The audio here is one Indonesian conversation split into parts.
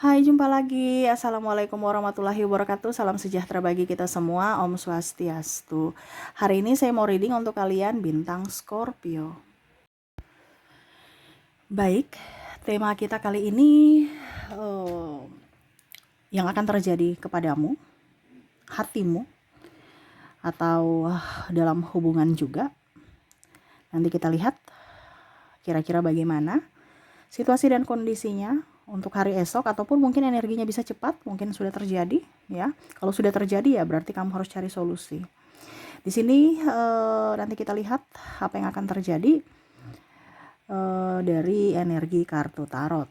Hai, jumpa lagi. Assalamualaikum warahmatullahi wabarakatuh. Salam sejahtera bagi kita semua. Om Swastiastu. Hari ini saya mau reading untuk kalian bintang Scorpio. Baik, tema kita kali ini yang akan terjadi kepadamu, hatimu, atau dalam hubungan juga. Nanti kita lihat kira-kira bagaimana situasi dan kondisinya untuk hari esok, ataupun mungkin energinya bisa cepat, mungkin sudah terjadi ya. Kalau sudah terjadi ya berarti kamu harus cari solusi. Di sini nanti kita lihat apa yang akan terjadi dari energi kartu tarot.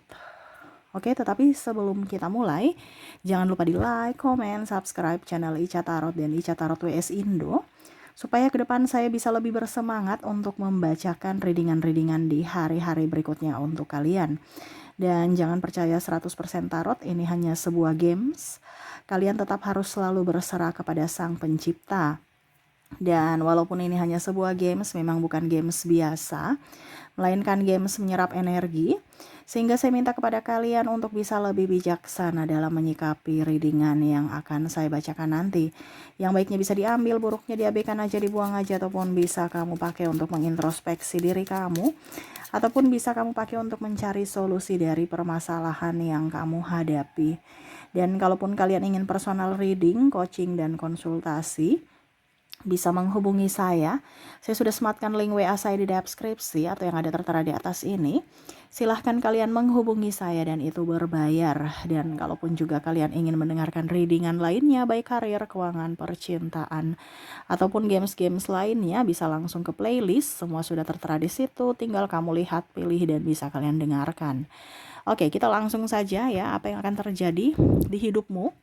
Oke, tetapi sebelum kita mulai, jangan lupa di like, comment, subscribe channel Ica Tarot dan Ica Tarot WS Indo, supaya ke depan saya bisa lebih bersemangat untuk membacakan readingan-readingan di hari-hari berikutnya untuk kalian. Dan jangan percaya 100% tarot, ini hanya sebuah games. Kalian tetap harus selalu berserah kepada Sang Pencipta. Dan walaupun ini hanya sebuah games, memang bukan games biasa, melainkan games menyerap energi. Sehingga saya minta kepada kalian untuk bisa lebih bijaksana dalam menyikapi readingan yang akan saya bacakan nanti. Yang baiknya bisa diambil, buruknya diabaikan aja, dibuang aja, ataupun bisa kamu pakai untuk mengintrospeksi diri kamu, ataupun bisa kamu pakai untuk mencari solusi dari permasalahan yang kamu hadapi. Dan kalaupun kalian ingin personal reading, coaching, dan konsultasi, bisa menghubungi saya. Saya sudah sematkan link WA saya di deskripsi atau yang ada tertera di atas ini. Silahkan kalian menghubungi saya dan itu berbayar. Dan kalaupun juga kalian ingin mendengarkan readingan lainnya, baik karir, keuangan, percintaan, ataupun games-games lainnya, bisa langsung ke playlist. Semua sudah tertera di situ, tinggal kamu lihat, pilih, dan bisa kalian dengarkan. Oke, kita langsung saja ya, apa yang akan terjadi di hidupmu.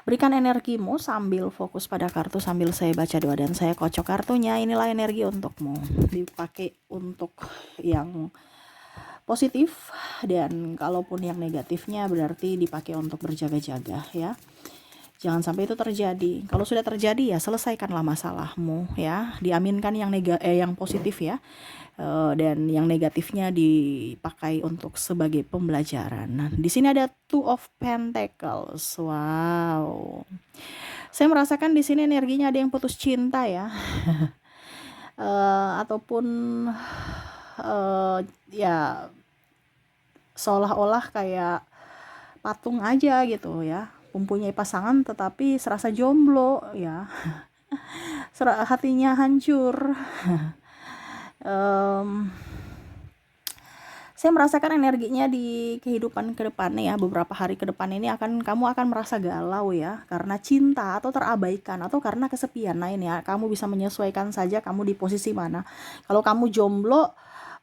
Berikan energimu sambil fokus pada kartu, sambil saya baca doa dan saya kocok kartunya. Inilah energi untukmu. Dipakai untuk yang positif, dan kalaupun yang negatifnya berarti dipakai untuk berjaga-jaga ya. Jangan sampai itu terjadi. Kalau sudah terjadi ya selesaikanlah masalahmu ya. Diaminkan yang positif ya. Dan yang negatifnya dipakai untuk sebagai pembelajaran. Nah, di sini ada Two of Pentacles. Wow. Saya merasakan di sini energinya ada yang putus cinta ya. Ataupun ya seolah-olah kayak patung aja gitu ya. Mempunyai pasangan tetapi serasa jomblo ya. Hatinya hancur. Saya merasakan energinya di kehidupan ke depannya ya, beberapa hari ke depan ini kamu akan merasa galau ya, karena cinta atau terabaikan atau karena kesepian. Nah ini ya, kamu bisa menyesuaikan saja kamu di posisi mana. Kalau kamu jomblo,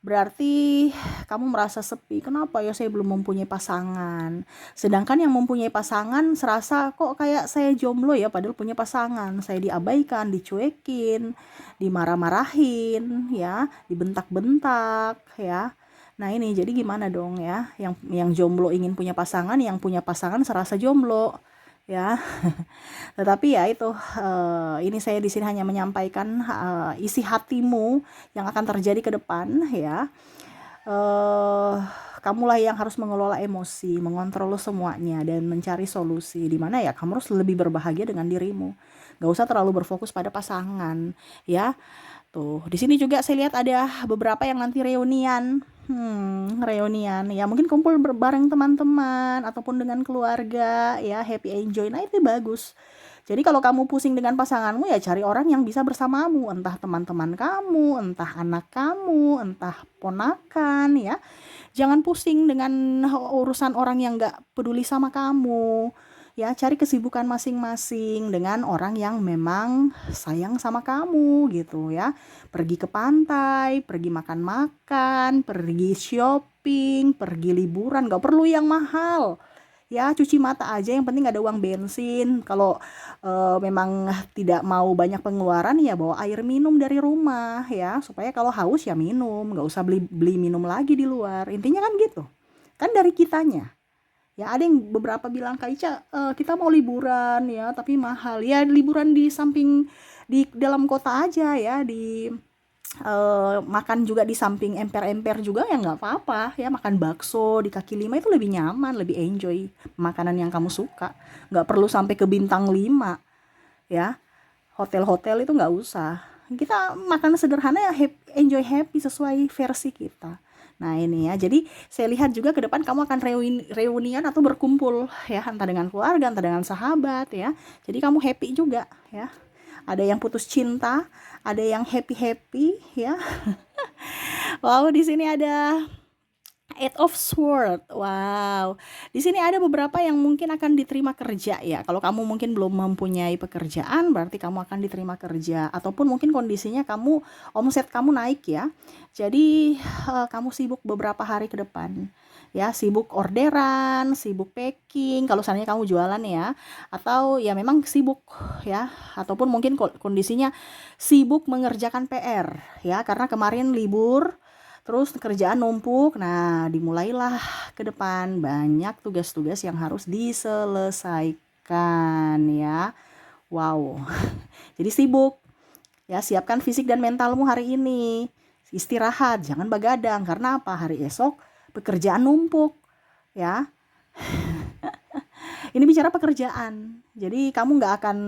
berarti kamu merasa sepi. Kenapa ya saya belum mempunyai pasangan? Sedangkan yang mempunyai pasangan serasa kok kayak saya jomblo ya, padahal punya pasangan. Saya diabaikan, dicuekin, dimarah-marahin ya, dibentak-bentak ya. Nah ini jadi gimana dong ya, yang jomblo ingin punya pasangan, yang punya pasangan serasa jomblo ya. Tetapi ya itu, ini saya di sini hanya menyampaikan isi hatimu yang akan terjadi ke depan ya. Kamulah yang harus mengelola emosi, mengontrol semuanya, dan mencari solusi. Di mana ya kamu harus lebih berbahagia dengan dirimu. Gak usah terlalu berfokus pada pasangan ya. Tuh, di sini juga saya lihat ada beberapa yang nanti reunian. Reunian ya, mungkin kumpul bareng teman-teman ataupun dengan keluarga ya, happy enjoy. Nah, itu bagus. Jadi kalau kamu pusing dengan pasanganmu ya cari orang yang bisa bersamamu, entah teman-teman kamu, entah anak kamu, entah ponakan ya. Jangan pusing dengan urusan orang yang gak peduli sama kamu. Ya, cari kesibukan masing-masing dengan orang yang memang sayang sama kamu gitu ya. Pergi ke pantai, pergi makan-makan, pergi shopping, pergi liburan, gak perlu yang mahal. Ya, cuci mata aja, yang penting ada uang bensin. Kalau memang tidak mau banyak pengeluaran ya bawa air minum dari rumah ya, supaya kalau haus ya minum, gak usah beli minum lagi di luar. Intinya kan gitu. Kan dari kitanya. Ya ada yang beberapa bilang, Kak Ica, kita mau liburan ya tapi mahal. Ya liburan di dalam kota aja ya, di makan juga di samping emper-emper juga ya nggak apa-apa ya, makan bakso di kaki lima itu lebih nyaman, lebih enjoy makanan yang kamu suka, nggak perlu sampai ke bintang 5 ya, hotel-hotel itu nggak usah, kita makan sederhana ya, enjoy happy sesuai versi kita. Nah ini ya, jadi saya lihat juga ke depan kamu akan reunian atau berkumpul ya, entah dengan keluarga, entah dengan sahabat ya, jadi kamu happy juga ya. Ada yang putus cinta, ada yang happy-happy ya. Wow, di sini ada Eight of Sword. Wow. Di sini ada beberapa yang mungkin akan diterima kerja ya. Kalau kamu mungkin belum mempunyai pekerjaan, berarti kamu akan diterima kerja, ataupun mungkin kondisinya kamu omset kamu naik ya. Jadi kamu sibuk beberapa hari ke depan. Ya, sibuk orderan, sibuk packing kalau seandainya kamu jualan ya. Atau ya memang sibuk ya, ataupun mungkin kondisinya sibuk mengerjakan PR ya, karena kemarin libur. Terus kerjaan numpuk, nah dimulailah ke depan banyak tugas-tugas yang harus diselesaikan ya. Wow, jadi sibuk ya, siapkan fisik dan mentalmu hari ini. Istirahat, jangan begadang, karena apa? Hari esok pekerjaan numpuk ya. Ini bicara pekerjaan, jadi kamu nggak akan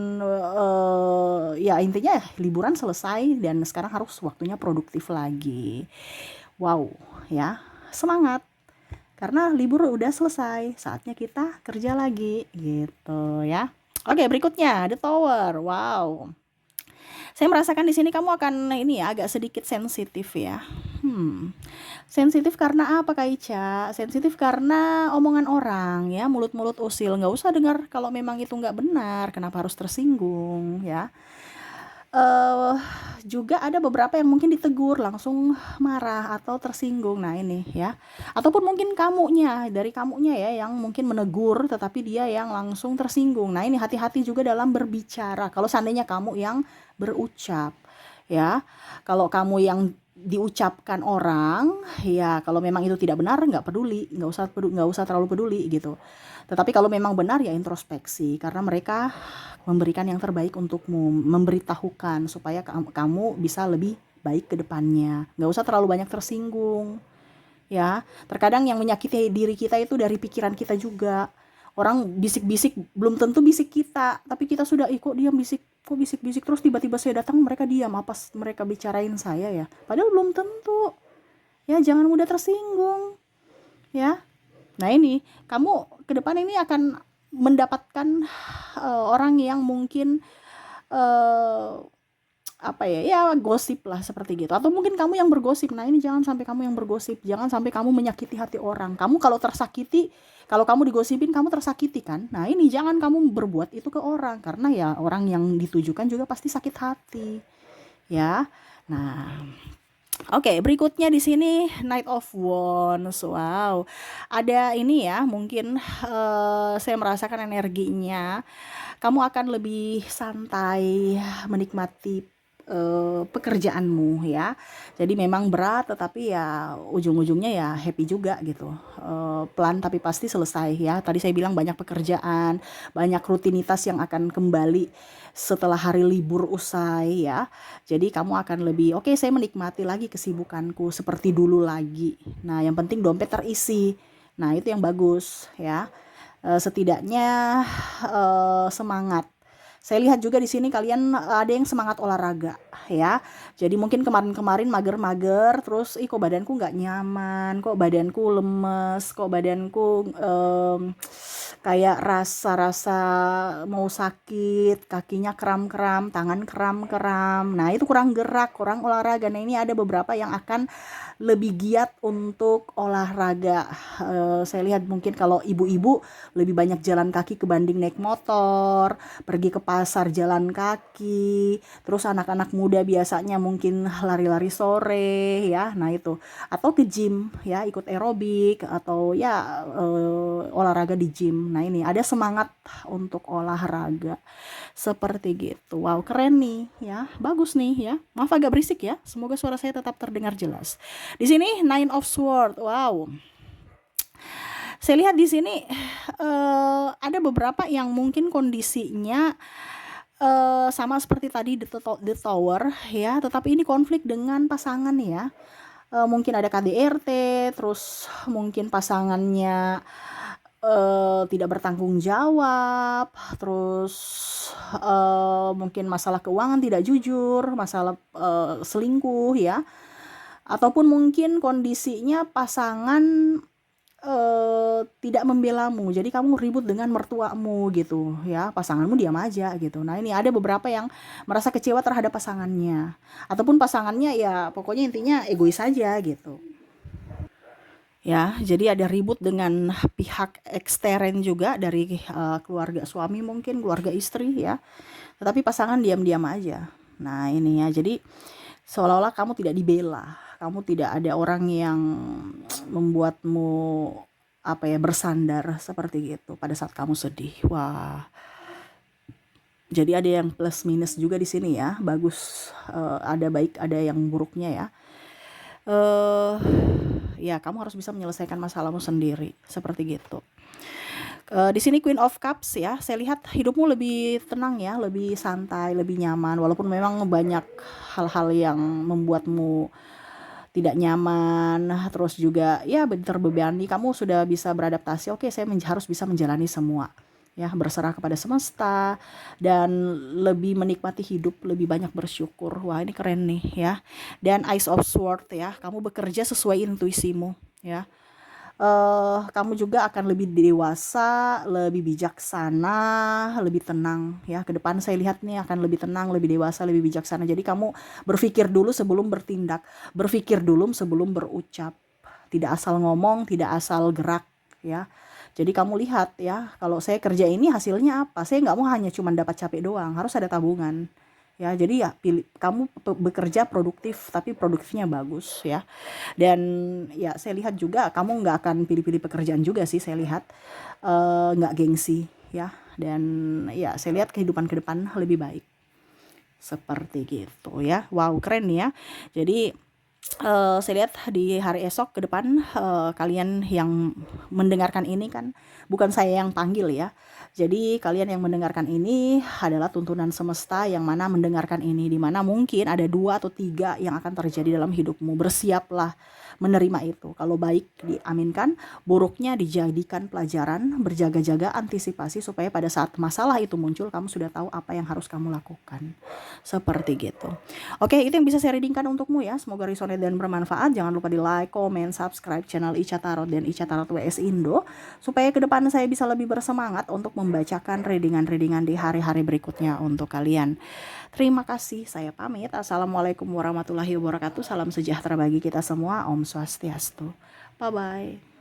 ya intinya liburan selesai dan sekarang harus waktunya produktif lagi. Wow ya, semangat karena libur udah selesai, saatnya kita kerja lagi gitu ya. Oke, berikutnya The Tower. Wow, saya merasakan di sini kamu akan ini ya, agak sedikit sensitif ya. Sensitif karena apa Kak Ica? Sensitif karena omongan orang ya, mulut-mulut usil. Nggak usah dengar kalau memang itu nggak benar, kenapa harus tersinggung ya. eh Juga ada beberapa yang mungkin ditegur langsung marah atau tersinggung. Nah ini ya, ataupun mungkin dari kamunya ya yang mungkin menegur tetapi dia yang langsung tersinggung. Nah ini hati-hati juga dalam berbicara kalau seandainya kamu yang berucap ya. Kalau kamu yang diucapkan orang ya, kalau memang itu tidak benar nggak peduli, nggak usah terlalu peduli gitu. Tetapi kalau memang benar ya introspeksi, karena mereka memberikan yang terbaik untukmu, memberitahukan supaya kamu bisa lebih baik ke depannya. Nggak usah terlalu banyak tersinggung ya. Terkadang yang menyakiti diri kita itu dari pikiran kita juga. Orang bisik-bisik belum tentu bisik kita, tapi kita sudah kok dia bisik-bisik terus tiba-tiba saya datang mereka diam, apa mereka bicarain saya ya, padahal belum tentu ya. Jangan mudah tersinggung ya. Nah ini kamu ke depan ini akan mendapatkan orang yang mungkin apa ya gosip lah seperti gitu, atau mungkin kamu yang bergosip. Nah ini jangan sampai kamu yang bergosip, jangan sampai kamu menyakiti hati orang. Kamu kalau tersakiti, kalau kamu digosipin kamu tersakiti kan. Nah ini jangan kamu berbuat itu ke orang, karena ya orang yang ditujukan juga pasti sakit hati ya. Nah oke, berikutnya di sini Knight of Wands. Wow, ada ini ya, mungkin saya merasakan energinya kamu akan lebih santai menikmati pekerjaanmu ya. Jadi memang berat tetapi ya ujung-ujungnya ya happy juga gitu. Pelan tapi pasti selesai ya. Tadi saya bilang banyak pekerjaan, banyak rutinitas yang akan kembali setelah hari libur usai ya. Jadi kamu akan lebih oke, saya menikmati lagi kesibukanku seperti dulu lagi. Nah yang penting dompet terisi. Nah itu yang bagus ya. Setidaknya semangat. Saya lihat juga di sini kalian ada yang semangat olahraga ya. Jadi mungkin kemarin-kemarin mager-mager, terus kok badanku nggak nyaman, kok badanku lemes, kok badanku kayak rasa-rasa mau sakit, kakinya kram-kram, tangan kram-kram. Nah itu kurang gerak, kurang olahraga. Nah ini ada beberapa yang akan lebih giat untuk olahraga. Saya lihat mungkin kalau ibu-ibu lebih banyak jalan kaki kebanding naik motor, pergi ke pasar jalan kaki. Terus anak-anak muda biasanya mungkin lari-lari sore ya. Nah itu, atau ke gym ya, ikut aerobik atau ya olahraga di gym. Nah ini ada semangat untuk olahraga seperti gitu. Wow, keren nih ya, bagus nih ya. Maaf agak berisik ya, semoga suara saya tetap terdengar jelas. Di sini Nine of Swords. Wow, saya lihat di sini ada beberapa yang mungkin kondisinya sama seperti tadi The Tower ya, tetapi ini konflik dengan pasangan ya. Mungkin ada KDRT, terus mungkin pasangannya tidak bertanggung jawab, terus mungkin masalah keuangan tidak jujur, masalah selingkuh ya, ataupun mungkin kondisinya pasangan tidak membelamu, jadi kamu ribut dengan mertuamu gitu ya, pasanganmu diam aja gitu. Nah ini ada beberapa yang merasa kecewa terhadap pasangannya, ataupun pasangannya ya pokoknya intinya egois aja gitu. Ya, jadi ada ribut dengan pihak ekstern juga dari keluarga suami mungkin, keluarga istri ya. Tetapi pasangan diam-diam aja. Nah, ini ya. Jadi seolah-olah kamu tidak dibela. Kamu tidak ada orang yang membuatmu apa ya bersandar seperti gitu pada saat kamu sedih. Wah, jadi ada yang plus minus juga di sini ya. Bagus, ada baik, ada yang buruknya ya. Eh, ya kamu harus bisa menyelesaikan masalahmu sendiri seperti gitu. Di sini Queen of Cups ya, saya lihat hidupmu lebih tenang ya, lebih santai, lebih nyaman, walaupun memang banyak hal-hal yang membuatmu tidak nyaman, terus juga ya terbebani, kamu sudah bisa beradaptasi, oke saya harus bisa menjalani semua, ya berserah kepada semesta, dan lebih menikmati hidup, lebih banyak bersyukur. Wah ini keren nih ya. Dan Ice of Sword ya, kamu bekerja sesuai intuisimu ya. Kamu juga akan lebih dewasa, lebih bijaksana, lebih tenang ya. Ke depan saya lihat nih akan lebih tenang, lebih dewasa, lebih bijaksana. Jadi kamu berpikir dulu sebelum bertindak, berpikir dulu sebelum berucap. Tidak asal ngomong, tidak asal gerak ya. Jadi kamu lihat ya, kalau saya kerja ini hasilnya apa? Saya nggak mau hanya cuma dapat capek doang, harus ada tabungan. Ya, jadi ya pilih kamu bekerja produktif tapi produktifnya bagus ya. Dan ya saya lihat juga kamu nggak akan pilih-pilih pekerjaan juga sih saya lihat, nggak gengsi ya. Dan ya saya lihat kehidupan ke depan lebih baik seperti gitu ya. Wow keren ya. Jadi saya lihat di hari esok ke depan, kalian yang mendengarkan ini kan bukan saya yang panggil ya. Jadi kalian yang mendengarkan ini adalah tuntunan semesta yang mana mendengarkan ini, di mana mungkin ada 2 atau 3 yang akan terjadi dalam hidupmu. Bersiaplah menerima itu. Kalau baik diaminkan, buruknya dijadikan pelajaran, berjaga-jaga, antisipasi supaya pada saat masalah itu muncul kamu sudah tahu apa yang harus kamu lakukan. Seperti gitu. Oke, itu yang bisa saya readingkan untukmu ya. Semoga resonate dan bermanfaat. Jangan lupa di like, comment, subscribe channel Ica Tarot dan Ica Tarot WS Indo supaya ke depan saya bisa lebih bersemangat untuk membacakan readingan-readingan di hari-hari berikutnya untuk kalian. Terima kasih, saya pamit. Assalamualaikum warahmatullahi wabarakatuh. Salam sejahtera bagi kita semua. Om Swastiastu. Bye-bye.